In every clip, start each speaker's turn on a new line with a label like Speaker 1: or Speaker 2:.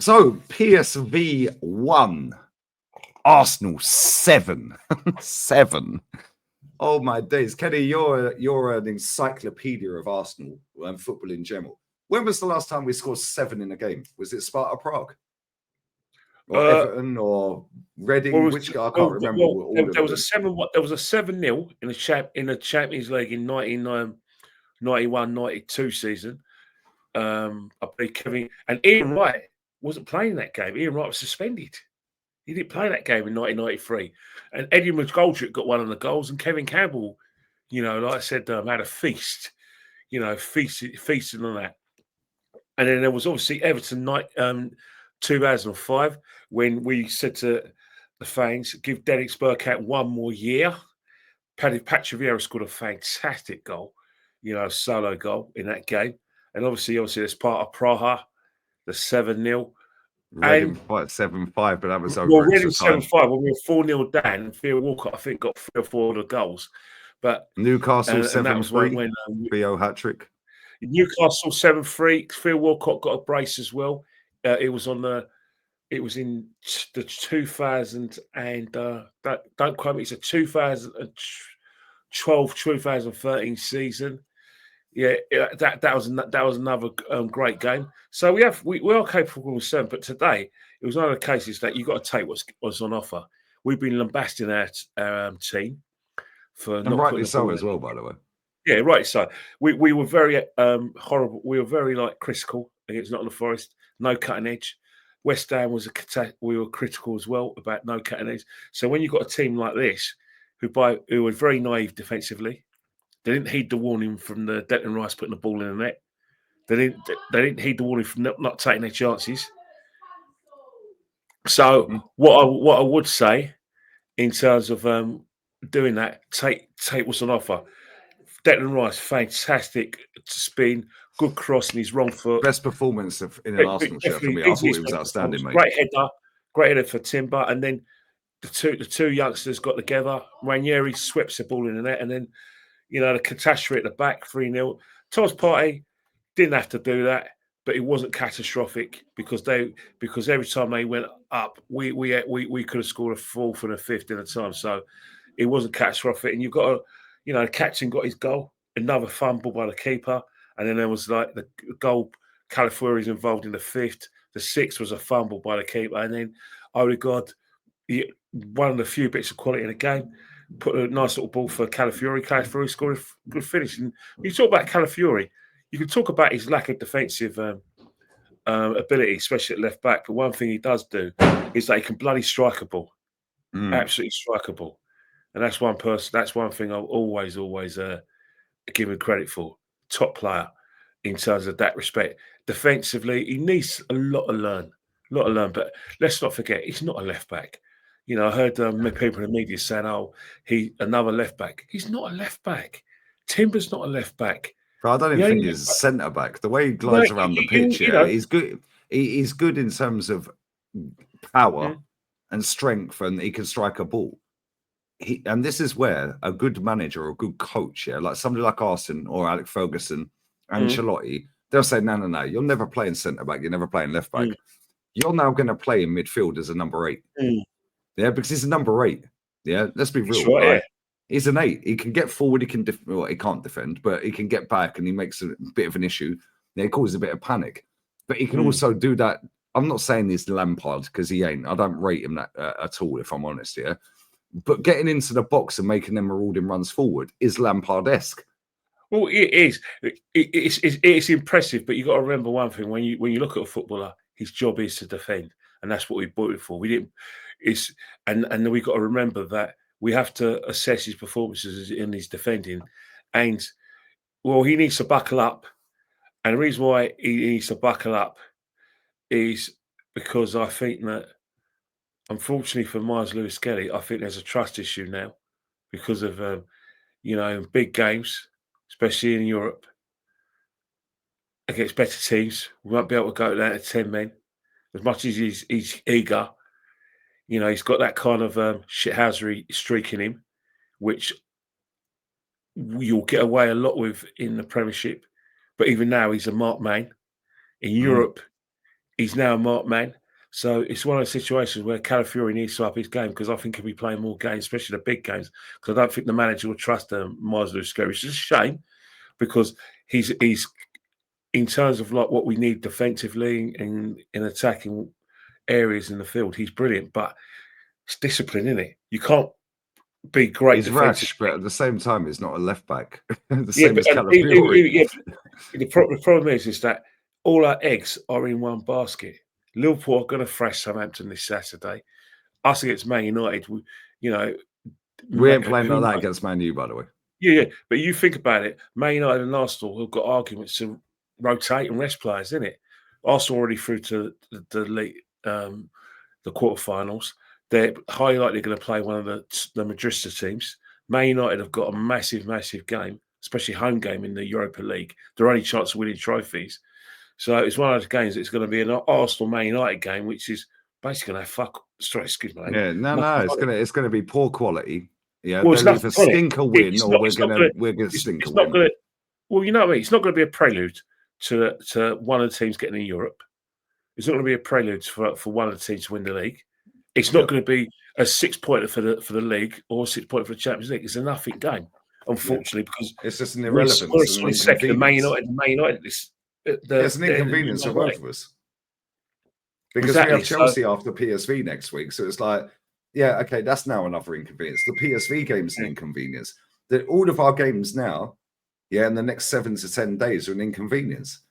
Speaker 1: So PSV 1, Arsenal 7. 7. Oh my days. Kenny, you're an encyclopedia of Arsenal and football in general. When was the last time we scored 7 in a game? Was it Sparta Prague? Or Everton or Reading? Which I can't remember.
Speaker 2: There was a 7-0 in the Champions League in 1991-92 season. I believe Kevin and Ian Wright wasn't playing that game. Ian Wright was suspended. He didn't play that game in 1993. And Eddie McGoldrick got one of the goals, and Kevin Campbell, like I said, had a feast. Feasting on that. And then there was obviously Everton 2005 when we said to the fans, give Dennis Burkhardt one more year. Patrick Vieira scored a fantastic goal, solo goal in that game. And obviously, that's part of Praha, the 7-0.
Speaker 1: Reading 7-5, but that was over
Speaker 2: Reading 7-5 when we were 4-0 down. And Theo Walcott, I think, got 3 or 4 of the goals. But
Speaker 1: Newcastle 7-3, BO hat-trick.
Speaker 2: Newcastle 7-3. Phil Walcott got a brace as well. It was in the 2000 and don't quote me. It's a 2012-2013 season. Yeah, that was another great game. So we are capable of 7, but today it was one of the cases that you got to take what's on offer. We've been lambasting our team for
Speaker 1: and rightly so as well, by the way.
Speaker 2: Yeah, right. So we were very horrible. We were very critical against Nottingham Forest. No cutting edge. West Ham we were critical as well about no cutting edge. So when you've got a team like this who were very naive defensively, they didn't heed the warning from the Declan Rice putting the ball in the net. They didn't heed the warning from not taking their chances. So what I would say in terms of doing that, take what's on offer. Declan Rice, fantastic spin, good cross in his wrong foot.
Speaker 1: Best performance in an Arsenal shirt for me. I thought he was outstanding, mate.
Speaker 2: Great header for Timber, and then the two youngsters got together. Ranieri sweeps the ball in the net, and then the catastrophe at the back, 3-0. Thomas Partey didn't have to do that, but it wasn't catastrophic because every time they went up, we could have scored a 4th and a 5th in a time. So it wasn't catastrophic, and you've got to. The captain got his goal, another fumble by the keeper, and then there was the goal. Calafiori's involved in the 5th. The 6th was a fumble by the keeper, and then Odegaard, one of the few bits of quality in the game, put a nice little ball for Calafiori. Calafiori scored a good finish. And you talk about Calafiori, you can talk about his lack of defensive ability, especially at left back. But one thing he does do is that he can bloody strike a ball, absolutely strike a ball. And that's one thing I'll always give him credit for. Top player in terms of that respect. Defensively, he needs a lot to learn. But let's not forget, he's not a left back. I heard people in the media saying, "Oh, another left back." He's not a left back. Timber's not a left back.
Speaker 1: But I don't even think he's a centre back. The way he glides around the pitch, he's good. He's good in terms of power and strength, and he can strike a ball. And this is where a good manager or a good coach, like somebody like Arsene or Alex Ferguson, Ancelotti, they'll say, no, you're never playing centre back. You're never playing left back. You're now going to play in midfield as a number 8. Yeah, because he's a number 8. Yeah, let's be real.
Speaker 2: Right? Yeah.
Speaker 1: He's an 8. He can get forward. He can he can't defend, but he can get back, and he makes a bit of an issue. It causes a bit of panic. But he can also do that. I'm not saying he's Lampard because he ain't. I don't rate him that at all, if I'm honest. Yeah. But getting into the box and making them marauding runs forward is Lampard-esque.
Speaker 2: Well, it is. It's impressive, but you got to remember one thing: when you look at a footballer, his job is to defend, and that's what we bought it for. We didn't. And we got to remember that we have to assess his performances in his defending, and he needs to buckle up. And the reason why he needs to buckle up is because I think that, unfortunately for Myers Lewis Kelly, I think there's a trust issue now because of, in big games, especially in Europe, against better teams, we won't be able to go down to 10 men. As much as he's eager, he's got that kind of shithousery streak in him, which you'll get away a lot with in the Premiership. But even now, he's a marked man. In Europe, he's now a marked man. So it's one of those situations where Calafiori needs to up his game, because I think he'll be playing more games, especially the big games, because I don't think the manager will trust Marzlou Scary, which is a shame, because he's in terms of like what we need defensively in attacking areas in the field, he's brilliant, but it's discipline, isn't it? You can't be great
Speaker 1: He's
Speaker 2: defensively.
Speaker 1: rash, but at the same time, he's not a left back. The
Speaker 2: Yeah,
Speaker 1: same
Speaker 2: but
Speaker 1: as Calafiori.
Speaker 2: the problem is that all our eggs are in one basket. Liverpool are going to thrash Southampton this Saturday. Us against Man United,
Speaker 1: We ain't playing like that against Man U, by the way.
Speaker 2: Yeah. But you think about it, Man United and Arsenal have got arguments to rotate and rest players, isn't it? Arsenal already through to the league, the quarterfinals. They're highly likely going to play one of the Madrista teams. Man United have got a massive, massive game, especially home game in the Europa League. Their only chance of winning trophies. So it's one of those games that's going to be an Arsenal Man United game, which is basically going to excuse me.
Speaker 1: Yeah, no, it's gonna be poor quality. Yeah,
Speaker 2: well,
Speaker 1: they'll either stink a win, or we're gonna stink a win.
Speaker 2: Well, you know what I mean. It's not going to be a prelude to one of the teams getting in Europe. It's not going to be a prelude for one of the teams to win the league. It's not going to be a 6-pointer for the league or a 6-pointer for the Champions League. It's a nothing game, unfortunately, because
Speaker 1: it's just an irrelevance.
Speaker 2: We're second, Man United.
Speaker 1: It's an inconvenience for both of us. Because we have Chelsea after PSV next week. So it's like, yeah, okay, that's now another inconvenience. The PSV game's an inconvenience. All of our games now, in the next 7 to 10 days are an inconvenience.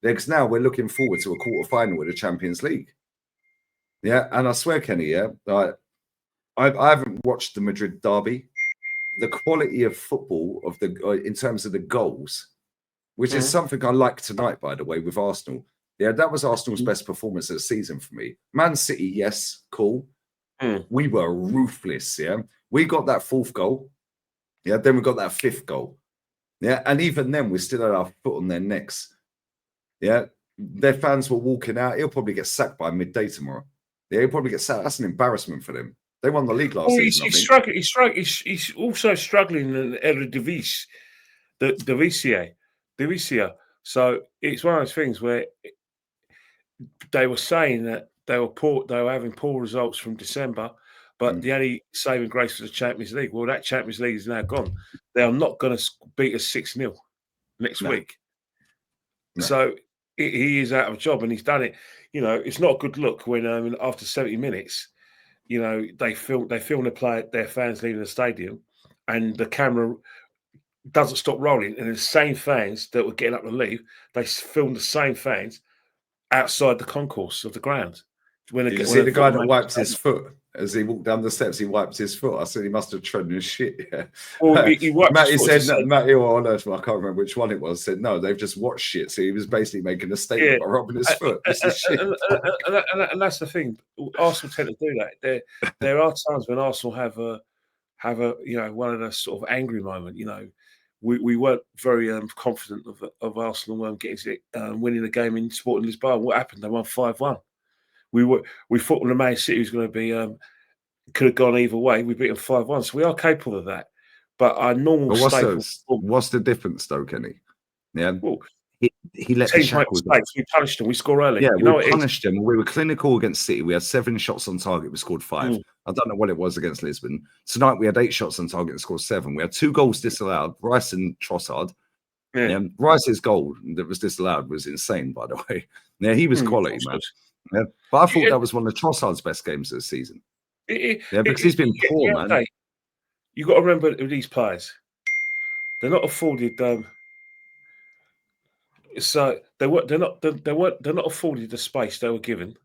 Speaker 1: Because now we're looking forward to a quarter-final with the Champions League. Yeah, and I swear, Kenny, I haven't watched the Madrid derby. The quality of football in terms of the goals, which is something I like tonight, by the way, with Arsenal. Yeah, that was Arsenal's best performance of the season for me. Man City, yes, cool. We were ruthless, We got that 4th goal. Yeah, then we got that 5th goal. Yeah, and even then, we still had our foot on their necks. Yeah, their fans were walking out. He'll probably get sacked by midday tomorrow. Yeah, he'll probably get sacked. That's an embarrassment for them. They won the league last season.
Speaker 2: He's also struggling in Eredivisie, the Divisie. So it's one of those things where they were saying that they were having poor results from December, but the only saving grace was the Champions League. Well, that Champions League is now gone. They are not going to beat us 6-0 next week. No. So he is out of a job, and he's done it. It's not a good look when after 70 minutes, they film their fans leaving the stadium, and the camera doesn't stop rolling, and the same fans that were getting up to leave, they filmed the same fans outside the concourse of the ground.
Speaker 1: Did you see the guy that wiped his foot as he walked down the steps? He wiped his foot. I said he must have trodden his shit. Yeah.
Speaker 2: Well, he wiped
Speaker 1: Matty said, Matty or I can't remember which one it was, said, no, they've just watched shit. So he was basically making a statement by rubbing his foot.
Speaker 2: And that's the thing. Arsenal tend to do that. There are times when Arsenal have a one of those sort of angry moment. We weren't very confident of Arsenal winning the game in Sporting Lisbon. What happened? They won 5-1. We thought the Man City was going to be could have gone either way. We beat them 5-1, so we are capable of that. But our normal
Speaker 1: what's the difference, though, Kenny? Yeah,
Speaker 2: well,
Speaker 1: he let the shackles.
Speaker 2: We punished them. We score early.
Speaker 1: Yeah, we punished them. We were clinical against City. We had 7 shots on target. We scored 5. I don't know what it was against Lisbon. Tonight we had 8 shots on target and scored 7. We had 2 goals disallowed. Rice and Trossard. Yeah. Rice's goal that was disallowed was insane, by the way. Yeah, he was quality, man. Yeah. But I thought that was one of Trossard's best games of the season. Because he's been poor, man.
Speaker 2: You got to remember these players. They're not afforded. So they're not afforded the space they were given.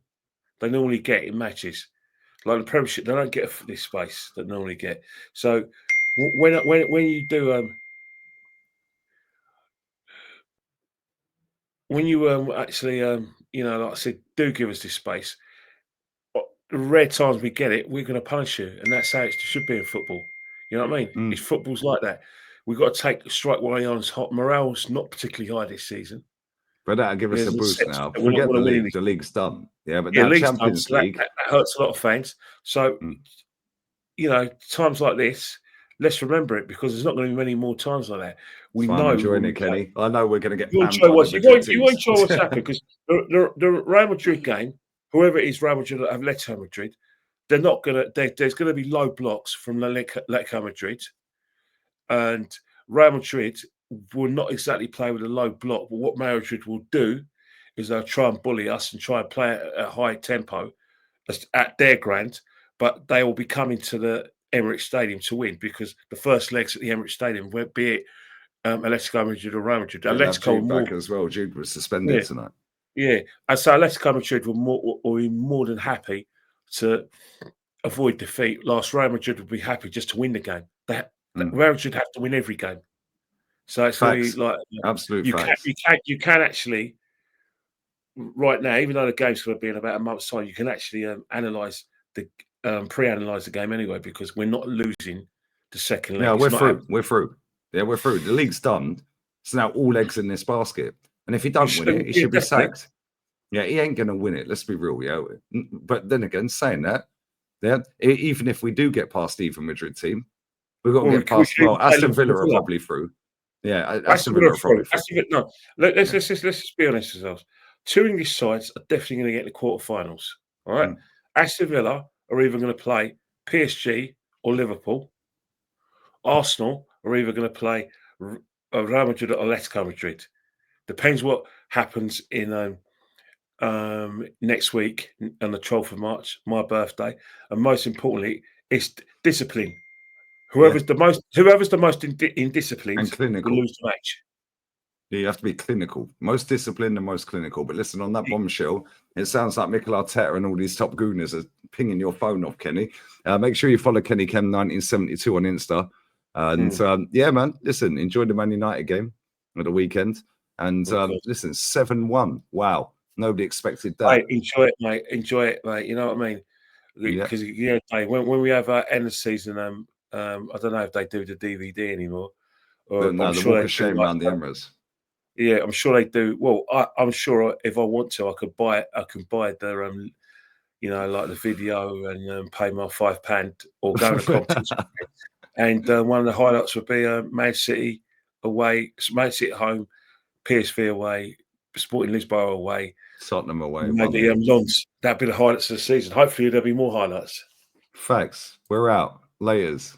Speaker 2: They normally get in matches, like the Premiership. They don't get this space that they normally get. So when you do when you actually like I said, do give us this space. The rare times we get it, we're going to punish you, and that's how it should be in football. You know what I mean? It's football's like that. We've got to strike while the iron's hot. Morale's not particularly high this season.
Speaker 1: But that'll give us a boost now. Forget the league. The league's done. Yeah, but now Champions League.
Speaker 2: That hurts a lot of fans. So, times like this, let's remember it, because there's not going to be many more times like that. We
Speaker 1: know. I'm enjoying it, Kenny. I know we're going to get panned by the Madrid teams.
Speaker 2: You enjoy what's happening, because the Real Madrid game, whoever it is, Real Madrid or Atletico Madrid, they're not going to. There's going to be low blocks from Atletico Madrid, and Real Madrid will not exactly play with a low block. But what Madrid will do is they'll try and bully us and try and play at a high tempo at their ground, but they will be coming to the Emirates Stadium to win, because the first legs at the Emirates Stadium, be it Atletico Madrid or Real Madrid.
Speaker 1: Atletico back as well. Jude was suspended tonight.
Speaker 2: Yeah, and so Atletico Madrid will be more than happy to avoid defeat. Last Real Madrid would be happy just to win the game. Real Madrid have to win every game. So it's really like
Speaker 1: absolute facts.
Speaker 2: You can actually right now, even though the game's going to be in about a month's time, you can actually pre-analyze the game anyway, because we're not losing the second leg.
Speaker 1: Yeah, we're through. We're through. Yeah, we're through. The league's done. So now all eggs in this basket. And if he don't win it, he should be sacked. Yeah, he ain't going to win it. Let's be real. Yeah, but then again, saying that, even if we do get past the Madrid team, we've got to get past. Well, Aston Villa are probably through. Yeah, Aston Villa are probably through.
Speaker 2: No, let's just be honest with ourselves. Two English sides are definitely going to get in the quarterfinals. All right, Aston Villa are either going to play PSG or Liverpool. Arsenal are either going to play Real Madrid or Atletico Madrid. Depends what happens in next week on the 12th of March, my birthday, and most importantly, it's discipline. Whoever's the most indisciplined
Speaker 1: and clinical
Speaker 2: will lose the match.
Speaker 1: Yeah, you have to be clinical, most disciplined and most clinical. But listen, on that bombshell, it sounds like Mikel Arteta and all these top gooners are pinging your phone off, Kenny. Make sure you follow Kenny Chem 1972 on Insta. And yeah, man, listen, enjoy the Man United game at the weekend. And listen, 7-1. Wow. Nobody expected that.
Speaker 2: Mate, enjoy it, mate. Enjoy it, mate. You know what I mean? Because when we have end of season, I don't know if they do the DVD anymore.
Speaker 1: Or no, the Walk of Shame around the Emirates.
Speaker 2: Yeah, I'm sure they do. Well, I'm sure if I want to, I could buy it. I can buy the like the video and pay my £5 or go to the competition. And one of the highlights would be Man City away, Man City at home, PSV away, Sporting Lisbon away,
Speaker 1: Tottenham away.
Speaker 2: Maybe Lons. That'd be the highlights of the season. Hopefully, there'll be more highlights.
Speaker 1: Facts. We're out. Layers.